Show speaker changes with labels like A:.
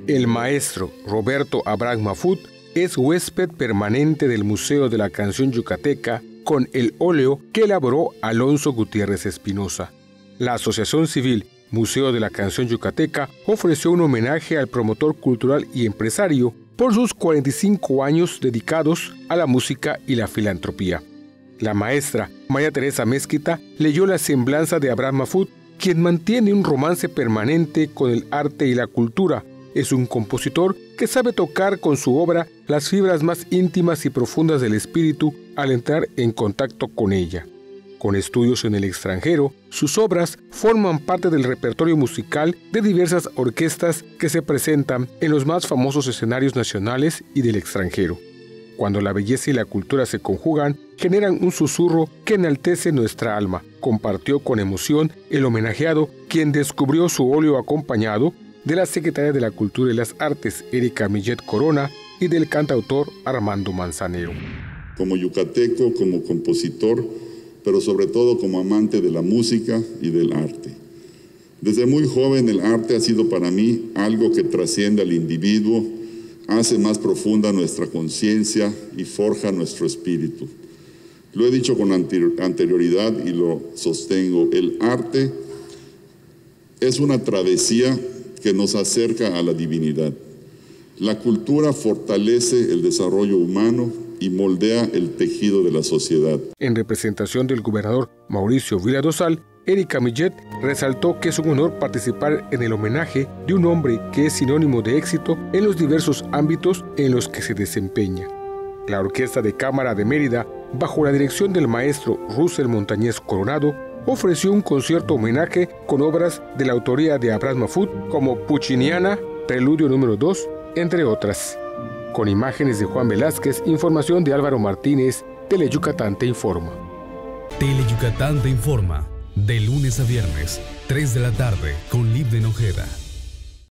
A: El maestro Roberto Abraham Mahfoud es huésped permanente del Museo de la Canción Yucateca con el óleo que elaboró Alonso Gutiérrez Espinosa. La Asociación Civil Museo de la Canción Yucateca ofreció un homenaje al promotor cultural y empresario por sus 45 años dedicados a la música y la filantropía. La maestra María Teresa Mezquita leyó la semblanza de Abraham Mahfoud, quien mantiene un romance permanente con el arte y la cultura. Es un compositor que sabe tocar con su obra las fibras más íntimas y profundas del espíritu al entrar en contacto con ella. Con estudios en el extranjero, sus obras forman parte del repertorio musical de diversas orquestas que se presentan en los más famosos escenarios nacionales y del extranjero. Cuando la belleza y la cultura se conjugan, generan un susurro que enaltece nuestra alma, compartió con emoción el homenajeado, quien descubrió su óleo acompañado de la Secretaria de la Cultura y las Artes, Erika Millet Corona, y del cantautor Armando Manzanero.
B: Como yucateco, como compositor, pero sobre todo como amante de la música y del arte. Desde muy joven el arte ha sido para mí algo que trasciende al individuo, hace más profunda nuestra conciencia y forja nuestro espíritu. Lo he dicho con anterioridad y lo sostengo, el arte es una travesía que nos acerca a la divinidad. La cultura fortalece el desarrollo humano y moldea el tejido de la sociedad.
A: En representación del gobernador Mauricio Vila Dosal, Erika Millet resaltó que es un honor participar en el homenaje de un hombre que es sinónimo de éxito en los diversos ámbitos en los que se desempeña. La Orquesta de Cámara de Mérida, bajo la dirección del maestro Russell Montañez Coronado, ofreció un concierto homenaje con obras de la autoría de Abraham Mahfoud como Pucciniana, Preludio número 2, entre otras. Con imágenes de Juan Velázquez, información de Álvaro Martínez, Teleyucatán te informa.
C: Teleyucatán te informa, de lunes a viernes, 3 de la tarde, con Libden Ojeda.